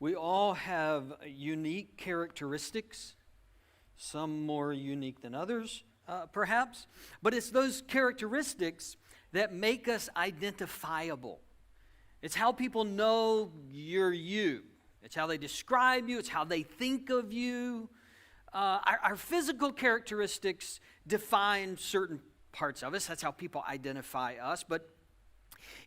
We all have unique characteristics, some more unique than others, perhaps. But it's those characteristics that make us identifiable. It's how people know you're you. It's how they describe you. It's how they think of you. Our physical characteristics define certain parts of us. That's how people identify us. But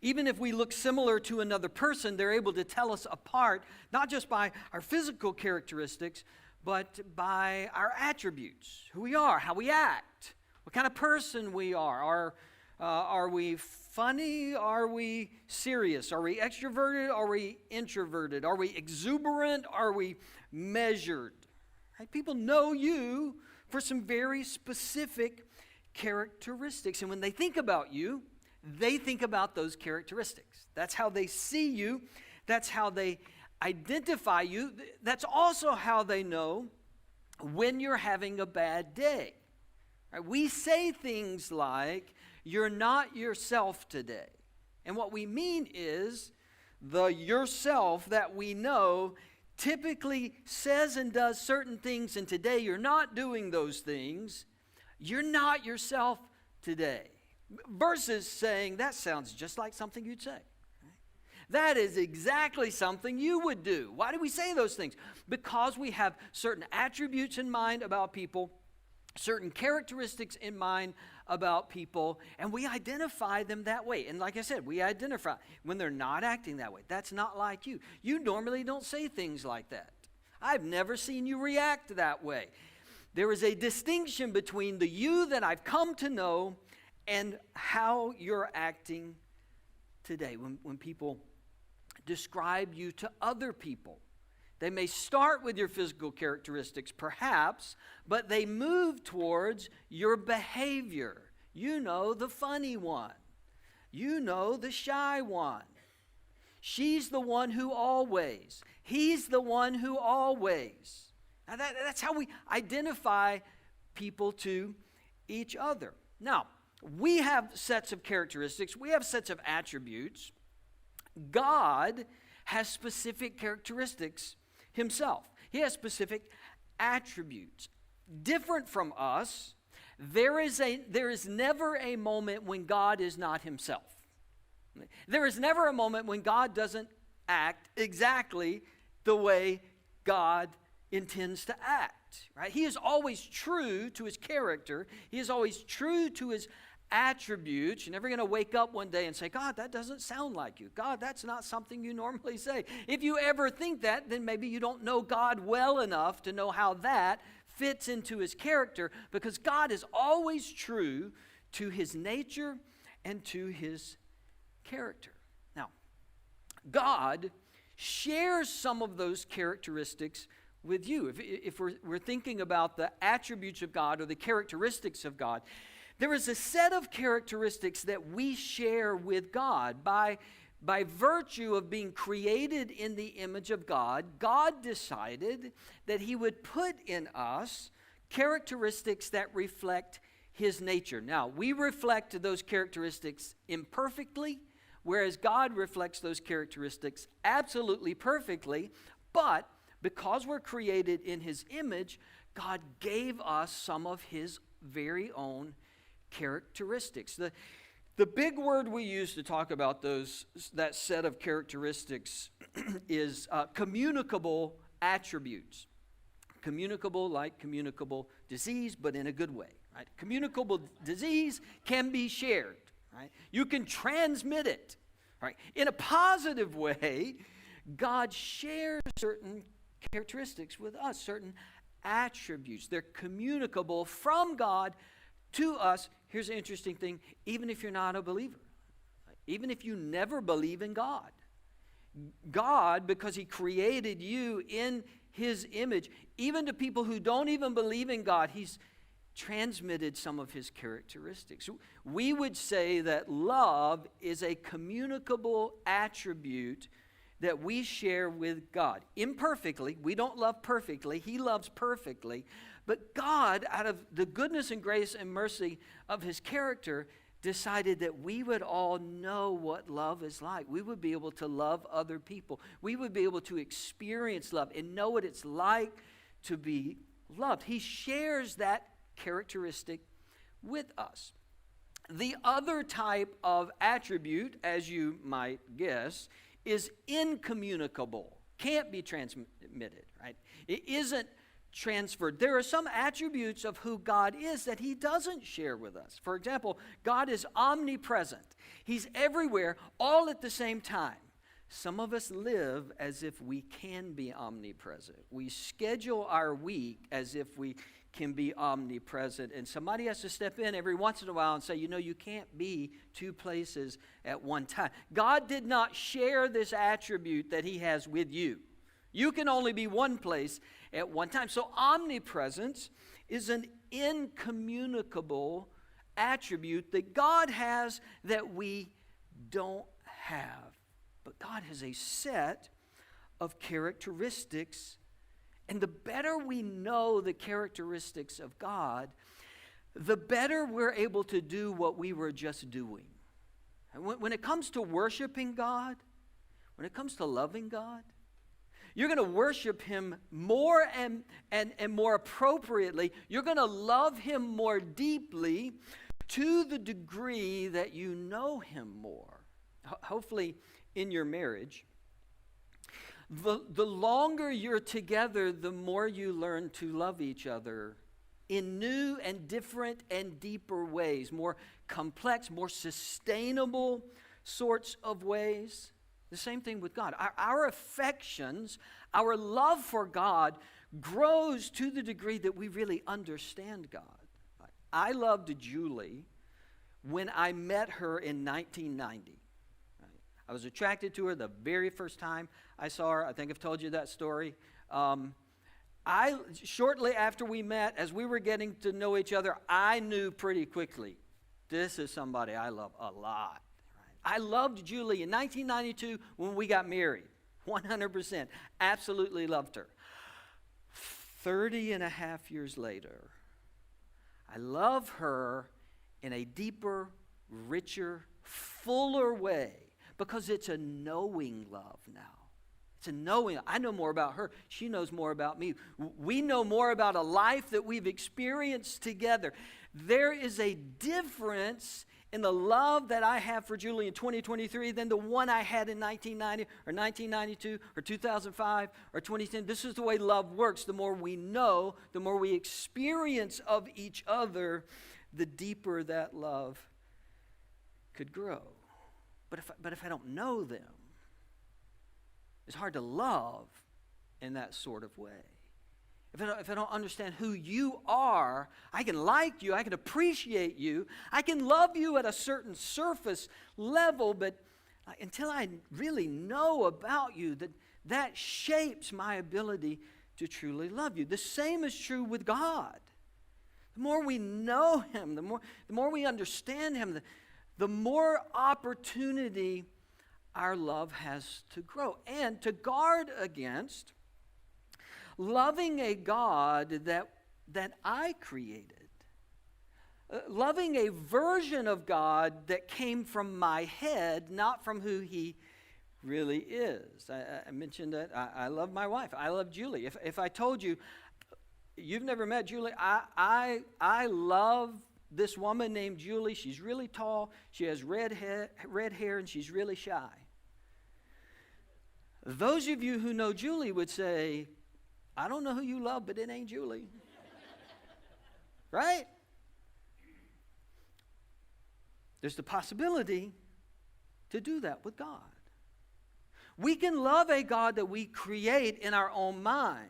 even if we look similar to another person, they're able to tell us apart, not just by our physical characteristics, but by our attributes, who we are, how we act, what kind of person we are. Are we funny? Are we serious? Are we extroverted? Are we introverted? Are we exuberant? Are we measured? Right? People know you for some very specific characteristics. And when they think about you, they think about those characteristics. That's how they see you. That's how they identify you. That's also how they know when you're having a bad day. Right? We say things like, "You're not yourself today." And what we mean is the yourself that we know typically says and does certain things, and today you're not doing those things. You're not yourself today. Versus saying, "That sounds just like something you'd say." That is exactly something you would do. Why do we say those things? Because we have certain attributes in mind about people, certain characteristics in mind about people, and we identify them that way. And like I said, we identify when they're not acting that way. That's not like you. You normally don't say things like that. I've never seen you react that way. There is a distinction between the you that I've come to know and how you're acting today. When people describe you to other people, they may start with your physical characteristics, perhaps, but they move towards your behavior. You know the funny one. You know the shy one. She's the one who always. He's the one who always. Now that's how we identify people to each other. Now, we have sets of characteristics. We have sets of attributes. God has specific characteristics himself. He has specific attributes. Different from us, there is never a moment when God is not himself. There is never a moment when God doesn't act exactly the way God intends to act. Right? He is always true to his character. He is always true to his attributes. You're never going to wake up one day and say, "God, that doesn't sound like you. God, that's not something you normally say." If you ever think that, then maybe you don't know God well enough to know how that fits into his character, because God is always true to his nature and to his character. Now, God shares some of those characteristics with you. If we're thinking about the attributes of God or the characteristics of God, there is a set of characteristics that we share with God. By virtue of being created in the image of God, God decided that he would put in us characteristics that reflect his nature. Now, we reflect those characteristics imperfectly, whereas God reflects those characteristics absolutely perfectly. But because we're created in his image, God gave us some of his very own characteristics. The big word we use to talk about that set of characteristics is communicable attributes. Communicable like communicable disease, but in a good way. Right? Communicable disease can be shared. Right? You can transmit it. Right? In a positive way, God shares certain characteristics with us, certain attributes. They're communicable from God to us. Here's an interesting thing. Even if you're not a believer, even if you never believe in God, God, because he created you in his image, even to people who don't even believe in God, he's transmitted some of his characteristics. We would say that love is a communicable attribute that we share with God. Imperfectly, we don't love perfectly, he loves perfectly, but God, out of the goodness and grace and mercy of his character, decided that we would all know what love is like. We would be able to love other people. We would be able to experience love and know what it's like to be loved. He shares that characteristic with us. The other type of attribute, as you might guess, is incommunicable. Can't be transmitted, right? It isn't transferred. There are some attributes of who God is that he doesn't share with us. For example, God is omnipresent. He's everywhere, all at the same time. Some of us live as if we can be omnipresent. We schedule our week as if we can be omnipresent, and somebody has to step in every once in a while and say, you can't be two places at one time. God did not share this attribute that he has with you. You can only be one place at one time. So omnipresence is an incommunicable attribute that God has that we don't have. But God has a set of characteristics, and the better we know the characteristics of God, the better we're able to do what we were just doing. When it comes to worshiping God, when it comes to loving God, you're going to worship him more and more appropriately. You're going to love him more deeply to the degree that you know him more. Hopefully in your marriage, the longer you're together, the more you learn to love each other in new and different and deeper ways, more complex, more sustainable sorts of ways. The same thing with God. Our affections, our love for God grows to the degree that we really understand God. I loved Julie when I met her in 1990. I was attracted to her the very first time I saw her. I think I've told you that story. Shortly after we met, as we were getting to know each other, I knew pretty quickly, this is somebody I love a lot. I loved Julie in 1992 when we got married. 100%. Absolutely loved her. 30 and a half years later, I love her in a deeper, richer, fuller way because it's a knowing love now. It's a knowing. I know more about her. She knows more about me. We know more about a life that we've experienced together. There is a difference in the love that I have for Julie in 2023 than the one I had in 1990 or 1992 or 2005 or 2010. This is the way love works. The more we know, the more we experience of each other, the deeper that love could grow. But if I don't know them, it's hard to love in that sort of way. If I don't understand who you are, I can like you, I can appreciate you, I can love you at a certain surface level, but until I really know about you, that shapes my ability to truly love you. The same is true with God. The more we know him, the more we understand him, the more opportunity our love has to grow and to guard against loving a God that I created. Loving a version of God that came from my head, not from who he really is. I mentioned that I love my wife. I love Julie. If I told you, you've never met Julie, I love this woman named Julie. She's really tall. She has red hair, and she's really shy. Those of you who know Julie would say, I don't know who you love, but it ain't Julie. Right? There's the possibility to do that with God. We can love a God that we create in our own mind.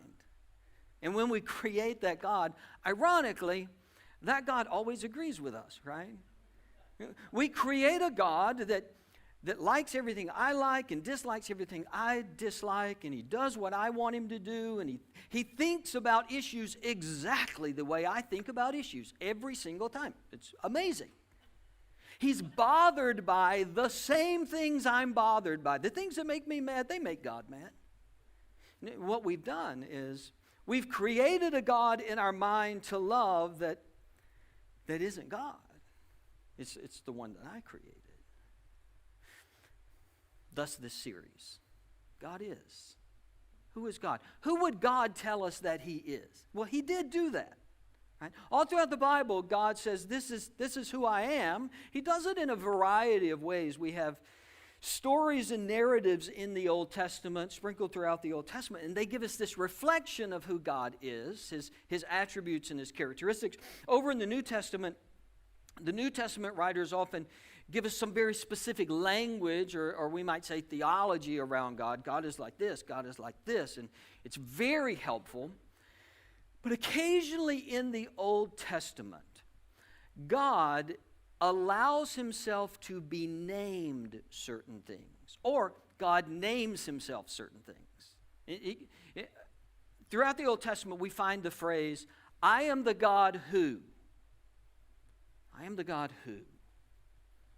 And when we create that God, ironically, that God always agrees with us, right? We create a God that likes everything I like and dislikes everything I dislike, and he does what I want him to do, and he thinks about issues exactly the way I think about issues every single time. It's amazing. He's bothered by the same things I'm bothered by. The things that make me mad, they make God mad. What we've done is we've created a God in our mind to love that isn't God. It's the one that I created. Thus this series. God is. Who is God? Who would God tell us that he is? Well, he did do that. Right? All throughout the Bible, God says, this is who I am. He does it in a variety of ways. We have stories and narratives in the Old Testament, sprinkled throughout the Old Testament, and they give us this reflection of who God is, his attributes and his characteristics. Over in the New Testament writers often give us some very specific language, or we might say theology around God. God is like this, God is like this, and it's very helpful. But occasionally in the Old Testament, God allows himself to be named certain things, or God names himself certain things. Throughout the Old Testament, we find the phrase, I am the God who. I am the God who.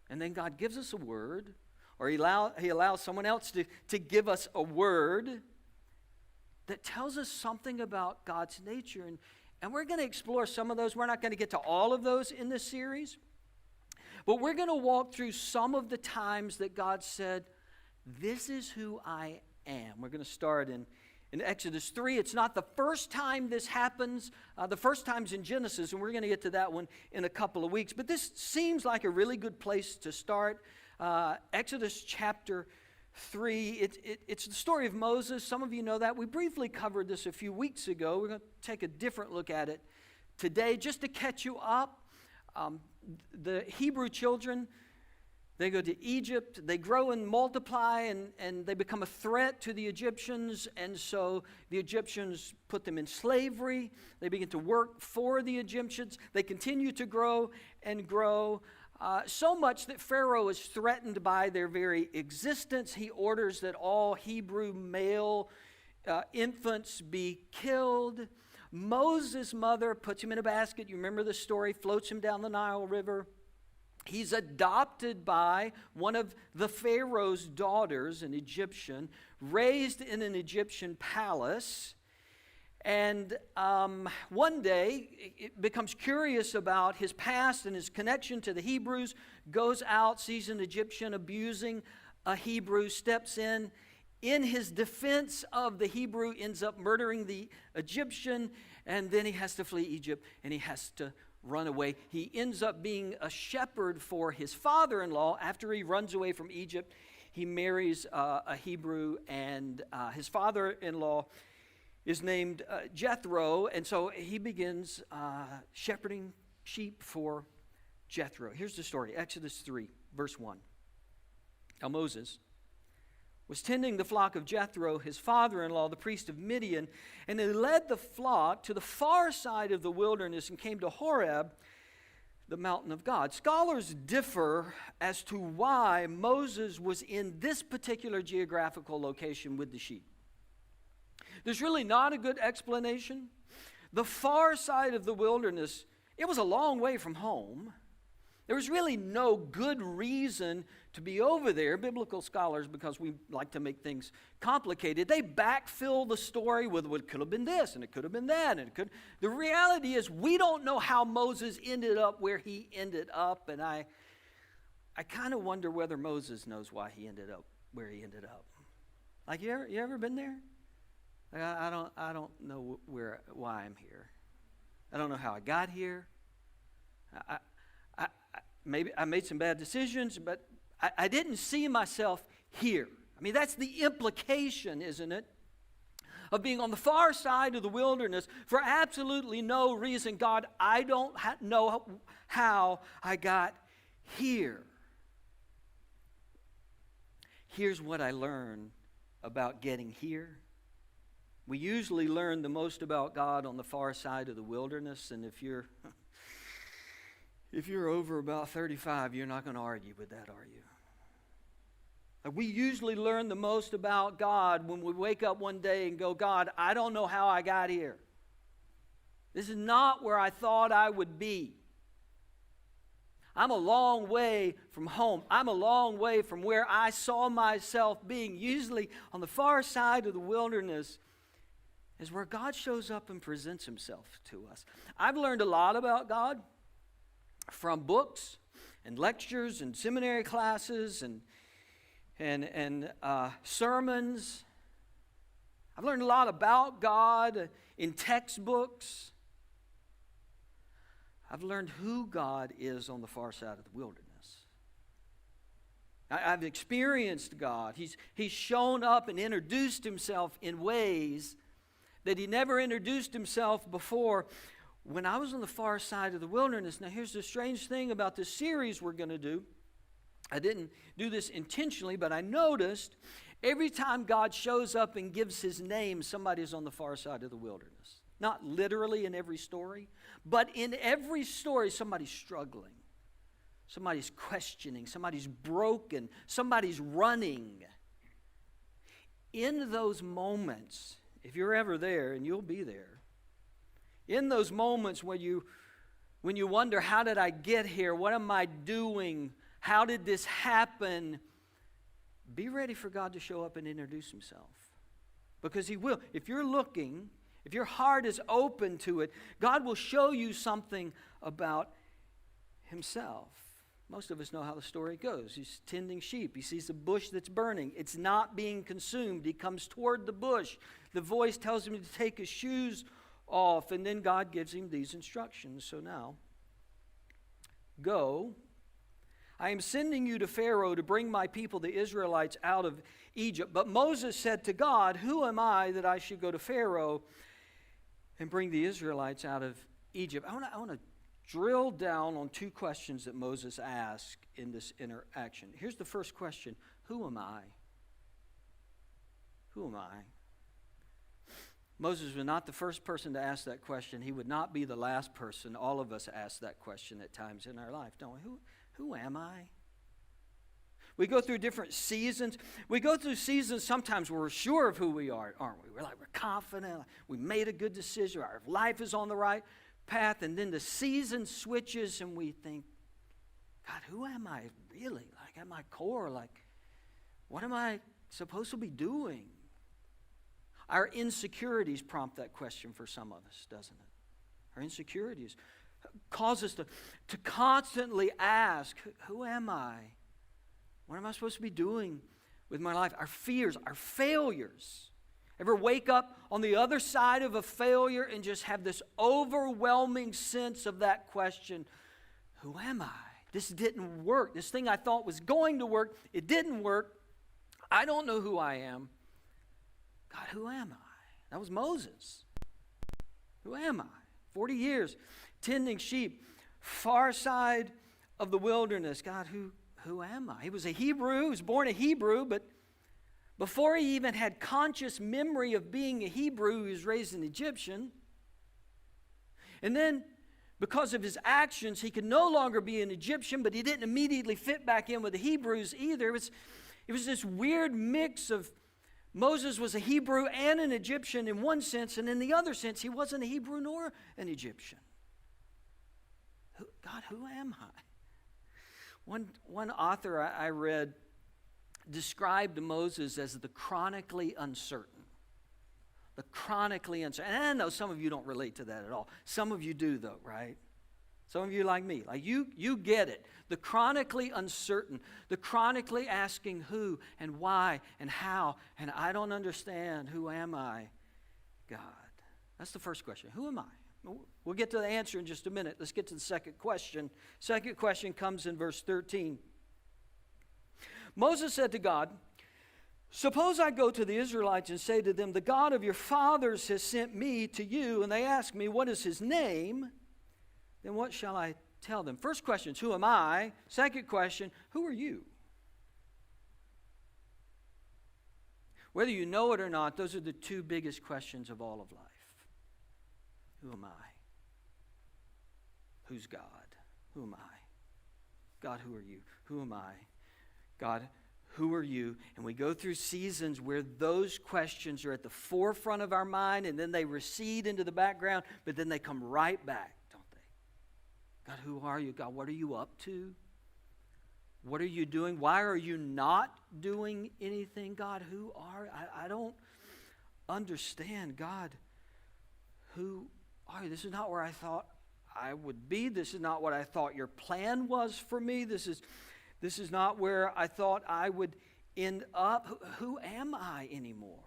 And then God gives us a word, or he allows someone else to give us a word that tells us something about God's nature. And we're going to explore some of those. We're not going to get to all of those in this series. But we're going to walk through some of the times that God said, this is who I am. We're going to start in Exodus 3. It's not the first time this happens. The first time's in Genesis, and we're going to get to that one in a couple of weeks. But this seems like a really good place to start. Exodus chapter 3, it's the story of Moses. Some of you know that. We briefly covered this a few weeks ago. We're going to take a different look at it today. Just to catch you up, the Hebrew children, they go to Egypt, they grow and multiply, and they become a threat to the Egyptians, and so the Egyptians put them in slavery. They begin to work for the Egyptians. They continue to grow and grow, so much that Pharaoh is threatened by their very existence. He orders that all Hebrew male infants be killed. Moses' mother puts him in a basket. You remember the story, floats him down the Nile River. He's adopted by one of the Pharaoh's daughters, an Egyptian, raised in an Egyptian palace. And one day, it becomes curious about his past and his connection to the Hebrews, goes out, sees an Egyptian abusing a Hebrew, steps in his defense of the Hebrew, ends up murdering the Egyptian, and then he has to flee Egypt, and he has to run away. He ends up being a shepherd for his father-in-law. After he runs away from Egypt, he marries a Hebrew, and his father-in-law is named Jethro, and so he begins shepherding sheep for Jethro. Here's the story, Exodus 3, verse 1. Now Moses was tending the flock of Jethro, his father-in-law, the priest of Midian, and he led the flock to the far side of the wilderness and came to Horeb, the mountain of God. Scholars differ as to why Moses was in this particular geographical location with the sheep. There's really not a good explanation. The far side of the wilderness, it was a long way from home. There was really no good reason to be over there. Biblical scholars, because we like to make things complicated, they backfill the story with what could have been this, and it could have been that, and it could. The reality is we don't know how Moses ended up where he ended up, and I kind of wonder whether Moses knows why he ended up where he ended up. Like, you ever been there? I don't know why I'm here. I don't know how I got here. Maybe I made some bad decisions, but I didn't see myself here. I mean, that's the implication, isn't it, of being on the far side of the wilderness for absolutely no reason. God, I don't know how I got here. Here's what I learned about getting here. We usually learn the most about God on the far side of the wilderness, and if you're over about 35, you're not going to argue with that, are you? We usually learn the most about God when we wake up one day and go, God, I don't know how I got here. This is not where I thought I would be. I'm a long way from home. I'm a long way from where I saw myself being. Usually on the far side of the wilderness is where God shows up and presents himself to us. I've learned a lot about God from books and lectures and seminary classes and sermons. I've learned a lot about God in textbooks. I've learned who God is on the far side of the wilderness. I've experienced God. He's shown up and introduced himself in ways that he never introduced himself before when I was on the far side of the wilderness. Now, here's the strange thing about this series we're going to do. I didn't do this intentionally, but I noticed every time God shows up and gives his name, somebody's on the far side of the wilderness. Not literally in every story, but in every story, somebody's struggling. Somebody's questioning. Somebody's broken. Somebody's running. In those moments, if you're ever there, and you'll be there, in those moments when you wonder, how did I get here? What am I doing? How did this happen? Be ready for God to show up and introduce himself. Because he will. If you're looking, if your heart is open to it, God will show you something about himself. Most of us know how the story goes. He's tending sheep. He sees a bush that's burning. It's not being consumed. He comes toward the bush. The voice tells him to take his shoes off, and then God gives him these instructions. So now, go. I am sending you to Pharaoh to bring my people, the Israelites, out of Egypt. But Moses said to God, who am I that I should go to Pharaoh and bring the Israelites out of Egypt? I want to drill down on two questions that Moses asked in this interaction. Here's the first question. Who am I? Who am I? Moses was not the first person to ask that question. He would not be the last person. All of us ask that question at times in our life, don't we? Who am I? We go through different seasons. We go through seasons sometimes where we're sure of who we are, aren't we? We're confident. We made a good decision. Our life is on the right path. And then the season switches and we think, God, who am I really? Like at my core, what am I supposed to be doing? Our insecurities prompt that question for some of us, doesn't it? Our insecurities cause us to constantly ask, who am I? What am I supposed to be doing with my life? Our fears, our failures. Ever wake up on the other side of a failure and just have this overwhelming sense of that question, who am I? This didn't work. This thing I thought was going to work, it didn't work. I don't know who I am. God, who am I? That was Moses. Who am I? 40 years tending sheep, far side of the wilderness. God, who am I? He was a Hebrew. He was born a Hebrew, but before he even had conscious memory of being a Hebrew, he was raised an Egyptian. And then, because of his actions, he could no longer be an Egyptian, but he didn't immediately fit back in with the Hebrews either. It was this weird mix of Moses was a Hebrew and an Egyptian in one sense, and in the other sense, he wasn't a Hebrew nor an Egyptian. God, who am I? One author I read described Moses as the chronically uncertain. The chronically uncertain. And I know some of you don't relate to that at all. Some of you do, though, right? Some of you like me. Like you get it. The chronically uncertain. The chronically asking who and why and how. And I don't understand. Who am I? God. That's the first question. Who am I? We'll get to the answer in just a minute. Let's get to the second question. Second question comes in verse 13. Moses said to God, suppose I go to the Israelites and say to them, the God of your fathers has sent me to you, and they ask me, what is his name? Then what shall I tell them? First question is, who am I? Second question, who are you? Whether you know it or not, those are the two biggest questions of all of life. Who am I? Who's God? Who am I? God, who are you? Who am I? God, who are you? And we go through seasons where those questions are at the forefront of our mind, and then they recede into the background, but then they come right back, don't they? God, who are you? God, what are you up to? What are you doing? Why are you not doing anything? God, who are you? I don't understand. God, who are you? This is not where I thought I would be. This is not what I thought your plan was for me. This is not where I thought I would end up. Who am I anymore?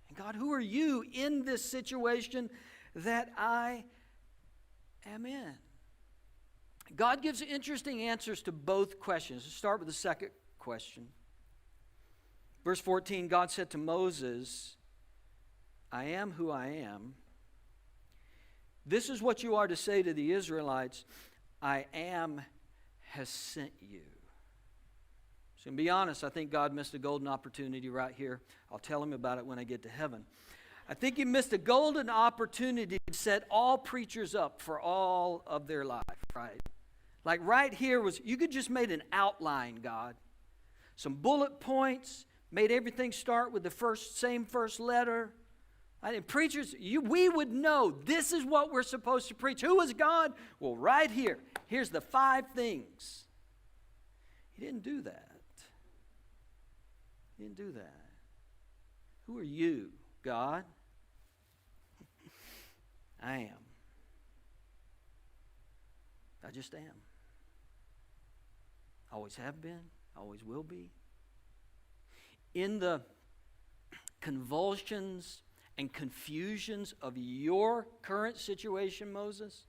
And God, who are you in this situation that I am in? God gives interesting answers to both questions. Let's start with the second question. Verse 14, God said to Moses, I am who I am. This is what you are to say to the Israelites, I am has sent you. So to be honest, I think God missed a golden opportunity right here. I'll tell him about it when I get to heaven. I think he missed a golden opportunity to set all preachers up for all of their life, right? Like right here was, you could just made an outline, God. Some bullet points, made everything start with the same first letter. And preachers, we would know this is what we're supposed to preach. Who is God? Well, right here. Here's the 5 things. He didn't do that. He didn't do that. Who are you, God? I am. I just am. Always have been, always will be. In the convulsions and confusions of your current situation, Moses,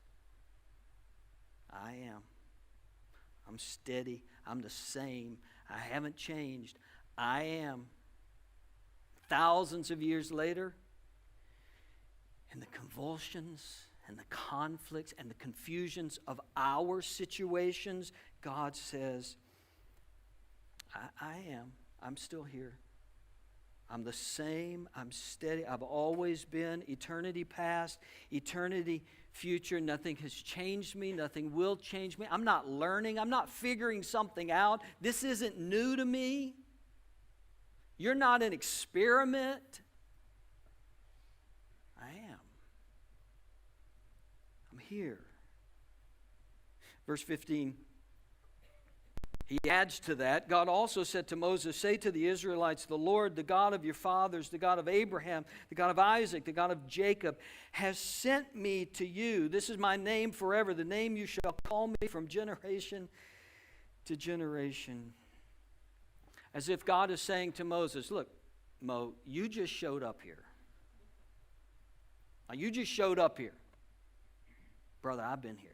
I am. I'm steady. I'm the same. I haven't changed. I am. Thousands of years later, in the convulsions and the conflicts and the confusions of our situations, God says, I am. I'm still here. I'm the same. I'm steady. I've always been. Eternity past, eternity future. Nothing has changed me. Nothing will change me. I'm not learning. I'm not figuring something out. This isn't new to me. You're not an experiment. I am. I'm here. Verse 15. He adds to that, God also said to Moses, say to the Israelites, the Lord, the God of your fathers, the God of Abraham, the God of Isaac, the God of Jacob, has sent me to you. This is my name forever, the name you shall call me from generation to generation. As if God is saying to Moses, look, Mo, you just showed up here. Now, you just showed up here. Brother, I've been here.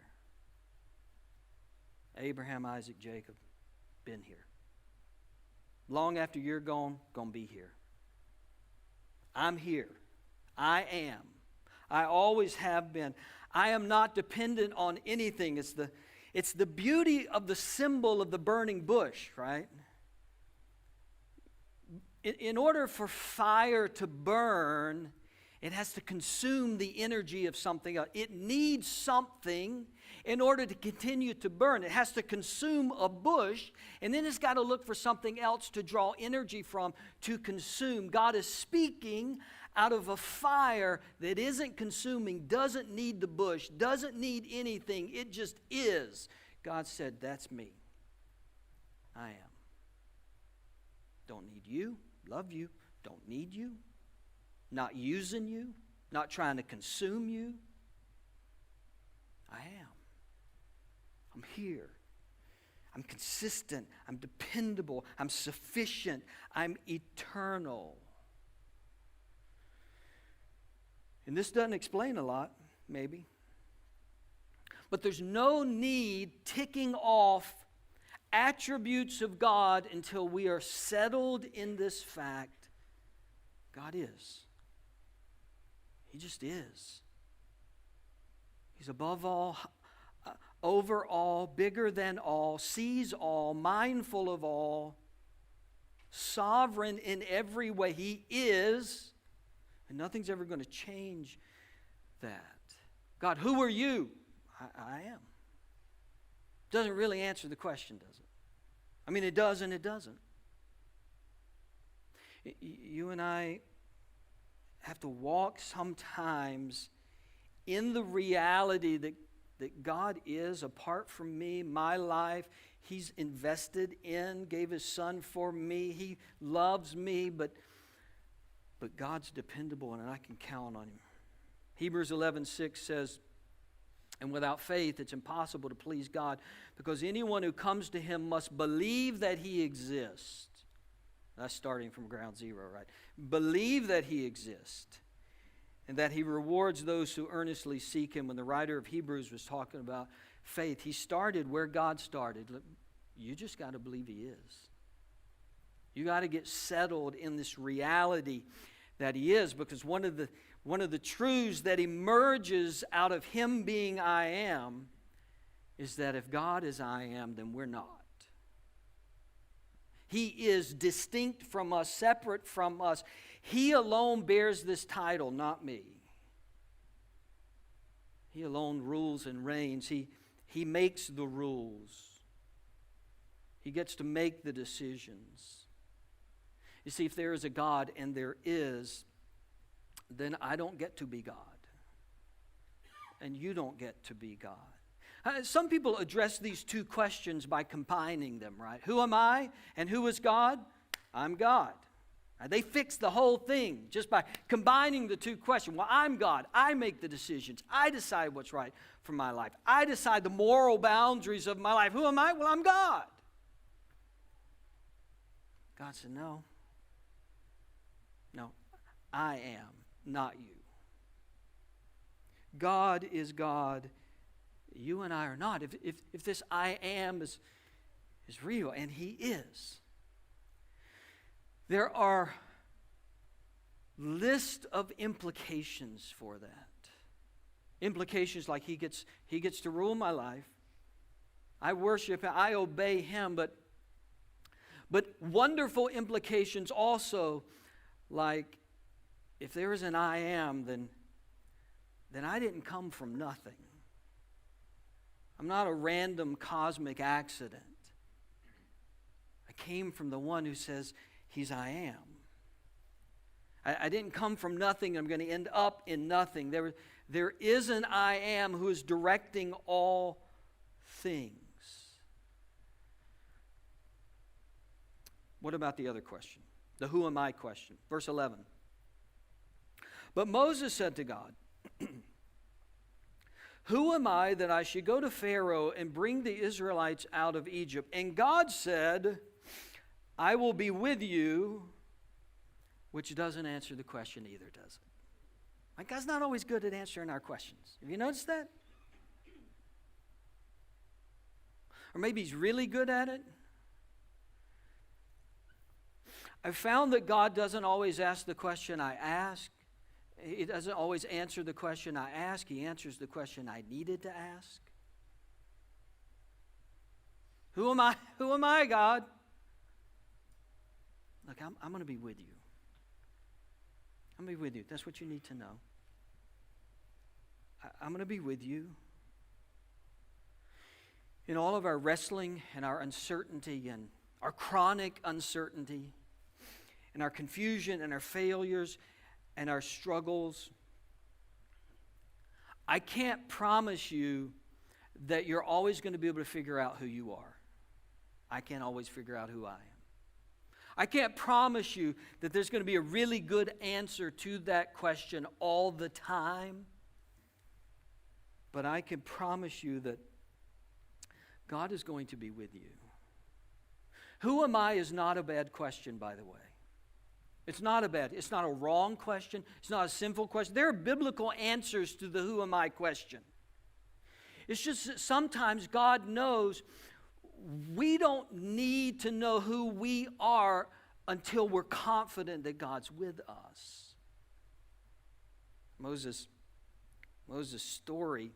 Abraham, Isaac, Jacob. Been here. Long after you're gone, gonna be here. I'm here. I am. I always have been. I am not dependent on anything. It's the beauty of the symbol of the burning bush, right? In order for fire to burn, it has to consume the energy of something else. It needs something in order to continue to burn. It has to consume a bush, and then it's got to look for something else to draw energy from to consume. God is speaking out of a fire that isn't consuming, doesn't need the bush, doesn't need anything. It just is. God said, that's me. I am. Don't need you. Love you. Don't need you. Not using you. Not trying to consume you. I am. I'm here. I'm consistent. I'm dependable. I'm sufficient. I'm eternal. And this doesn't explain a lot, maybe. But there's no need ticking off attributes of God until we are settled in this fact. God is. He just is. He's above all, over all, bigger than all, sees all, mindful of all, sovereign in every way. He is, and nothing's ever going to change that. God, who are you? I am. Doesn't really answer the question, does it? I mean, it does and it doesn't. You and I have to walk sometimes in the reality that God is, apart from me, my life, He's invested in, gave His Son for me. He loves me, but God's dependable and I can count on Him. Hebrews 11:6 says, And without faith, it's impossible to please God, because anyone who comes to him must believe that he exists. That's starting from ground zero, right? Believe that he exists, and that he rewards those who earnestly seek him. When the writer of Hebrews was talking about faith, he started where God started. Look, you just got to believe he is. You got to get settled in this reality that he is, because one of the truths that emerges out of him being I am is that if God is I am, then we're not. He is distinct from us, separate from us. He alone bears this title, not me. He alone rules and reigns. He makes the rules. He gets to make the decisions. You see, if there is a God, and there is, then I don't get to be God. And you don't get to be God. Some people address these two questions by combining them, right? Who am I and who is God? I'm God. They fix the whole thing just by combining the two questions. Well, I'm God. I make the decisions. I decide what's right for my life. I decide the moral boundaries of my life. Who am I? Well, I'm God. God said, no. No, I am, not you. God is God. You and I are not. If this I am is real, and he is, there are list of implications for that. Implications like he gets to rule my life. I worship him. I obey him. But wonderful implications also, like if there is an I am, then I didn't come from nothing. I'm not a random cosmic accident. I came from the one who says he's I am. I didn't come from nothing. I'm going to end up in nothing. There is an I am who is directing all things. What about the other question? The who am I question. Verse 11. But Moses said to God, who am I that I should go to Pharaoh and bring the Israelites out of Egypt? And God said, I will be with you, which doesn't answer the question either, does it? Like, God's not always good at answering our questions. Have you noticed that? Or maybe he's really good at it. I've found that God doesn't always ask the question I ask. He doesn't always answer the question I ask. He answers the question I needed to ask. Who am I? Who am I, God? Look, I'm going to be with you. I'm going to be with you. That's what you need to know. I'm going to be with you. In all of our wrestling and our uncertainty and our chronic uncertainty and our confusion and our failures and our struggles, I can't promise you that you're always going to be able to figure out who you are. I can't always figure out who I am. I can't promise you that there's going to be a really good answer to that question all the time. But I can promise you that God is going to be with you. Who am I is not a bad question, by the way. It's not a wrong question. It's not a sinful question. There are biblical answers to the who am I question. It's just that sometimes God knows we don't need to know who we are until we're confident that God's with us. Moses' story,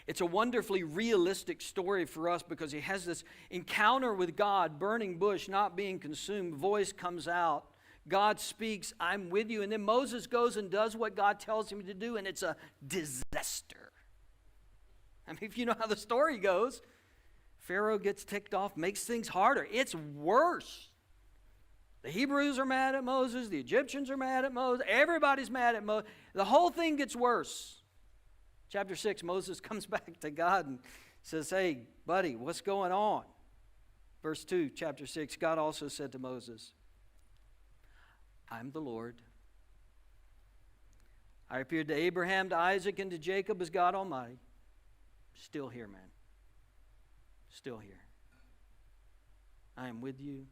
it's a wonderfully realistic story for us because he has this encounter with God, burning bush, not being consumed, voice comes out, God speaks, I'm with you, and then Moses goes and does what God tells him to do, and it's a disaster. I mean, if you know how the story goes, Pharaoh gets ticked off, makes things harder. It's worse. The Hebrews are mad at Moses, the Egyptians are mad at Moses, everybody's mad at Moses. The whole thing gets worse. Chapter 6, Moses comes back to God and says, hey, buddy, what's going on? Verse 2, chapter 6, God also said to Moses, I'm the Lord. I appeared to Abraham, to Isaac, and to Jacob as God Almighty. Still here, man. Still here. I am with you.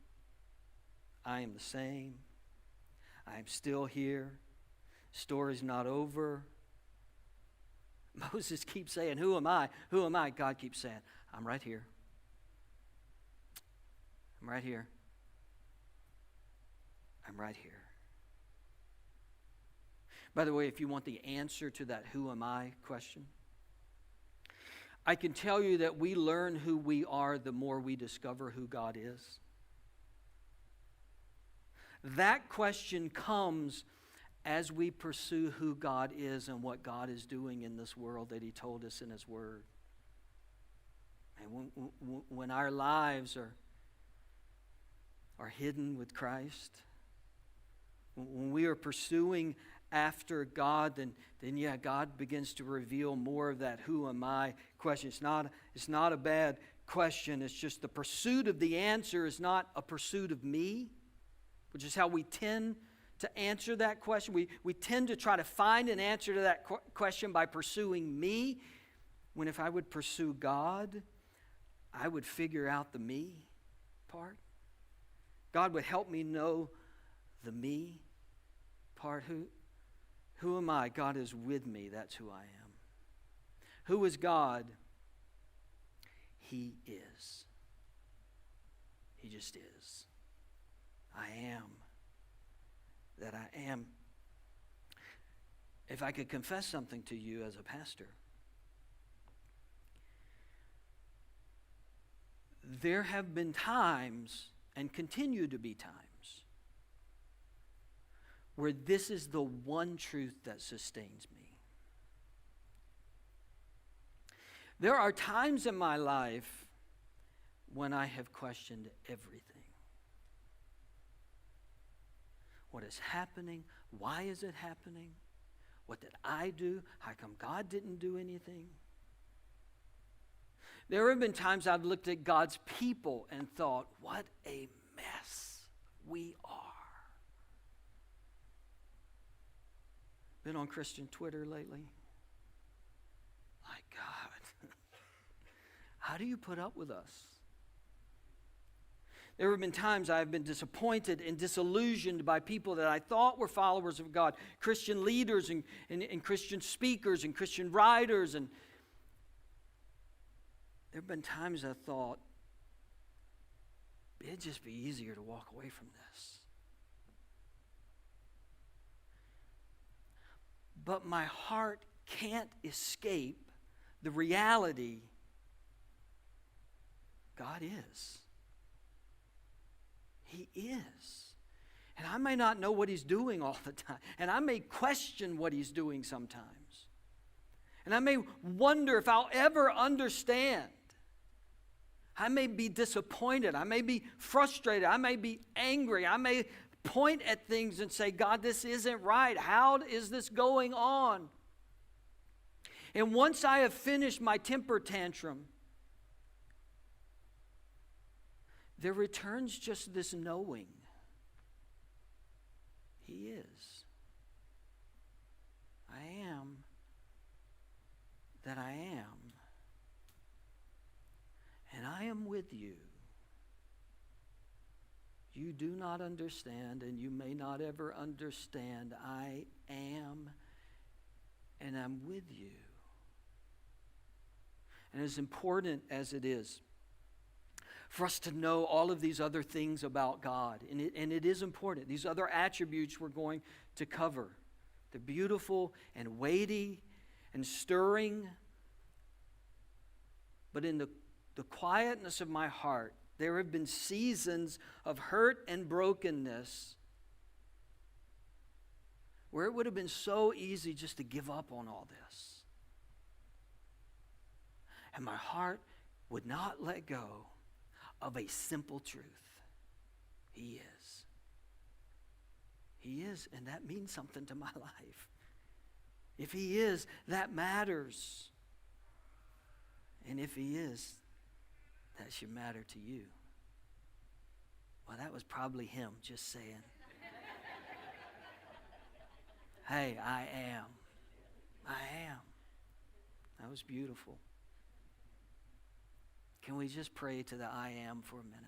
I am the same. I am still here. Story's not over. Moses keeps saying, who am I? Who am I? God keeps saying, I'm right here. I'm right here. I'm right here. By the way, if you want the answer to that who am I question, I can tell you that we learn who we are the more we discover who God is. That question comes as we pursue who God is and what God is doing in this world that He told us in His Word. And when our lives are hidden with Christ, when we are pursuing after God, then God begins to reveal more of that who am I question. It's not a bad question. It's just the pursuit of the answer is not a pursuit of me, which is how we tend to answer that question. We tend to try to find an answer to that question by pursuing me, when if I would pursue God, I would figure out the me part. God would help me know the me part. Who am I? God is with me. That's who I am. Who is God? He is. He just is. I am that I am. If I could confess something to you as a pastor, there have been times, and continue to be times, where this is the one truth that sustains me. There are times in my life when I have questioned everything. What is happening? Why is it happening? What did I do? How come God didn't do anything? There have been times I've looked at God's people and thought, what a mess we are. Been on Christian Twitter lately? My God. How do you put up with us? There have been times I've been disappointed and disillusioned by people that I thought were followers of God, Christian leaders and Christian speakers and Christian writers. And there have been times I thought, it'd just be easier to walk away from this. But my heart can't escape the reality God is. He is. And I may not know what He's doing all the time. And I may question what He's doing sometimes. And I may wonder if I'll ever understand. I may be disappointed. I may be frustrated. I may be angry. I may point at things and say, God, this isn't right. How is this going on? And once I have finished my temper tantrum, there returns just this knowing. He is. I am that I am. And I am with you. You do not understand, and you may not ever understand. I am, and I'm with you. And as important as it is for us to know all of these other things about God, and it is important, these other attributes we're going to cover. They're beautiful and weighty and stirring. But in the quietness of my heart, there have been seasons of hurt and brokenness where it would have been so easy just to give up on all this. And my heart would not let go of a simple truth. He is. He is, and that means something to my life. If He is, that matters. And if He is, that should matter to you. Well, that was probably him just saying, hey, I am. I am. That was beautiful. Can we just pray to the I am for a minute?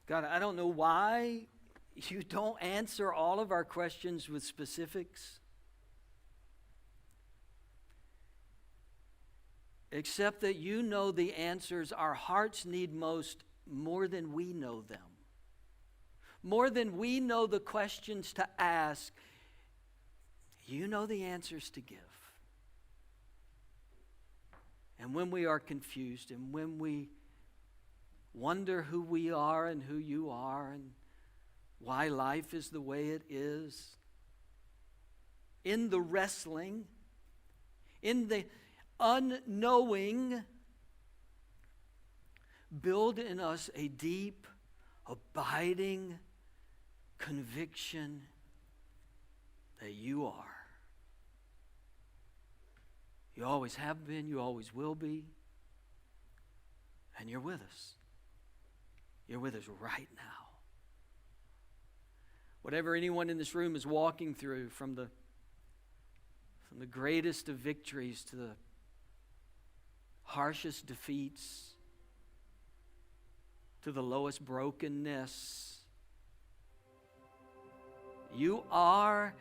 God, I don't know why you don't answer all of our questions with specifics, except that you know the answers our hearts need most more than we know them. More than we know the questions to ask, you know the answers to give. And when we are confused and when we wonder who we are and who you are and why life is the way it is, in the wrestling, in the unknowing, build in us a deep, abiding conviction that you are. You always have been, you always will be, and you're with us. You're with us right now. Whatever anyone in this room is walking through, from the greatest of victories to the harshest defeats, to the lowest brokenness, you are,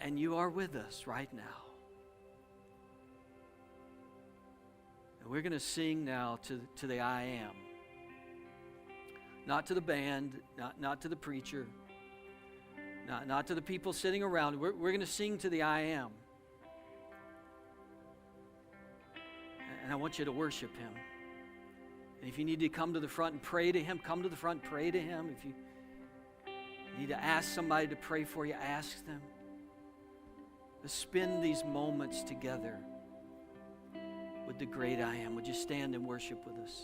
and you are with us right now. And we're going to sing now to the I am. Not to the band, not to the preacher, not to the people sitting around. We're going to sing to the I am. And I want you to worship him. And if you need to come to the front and pray to him, come to the front and pray to him. If you need to ask somebody to pray for you, ask them. Let's spend these moments together with the great I am. Would you stand and worship with us?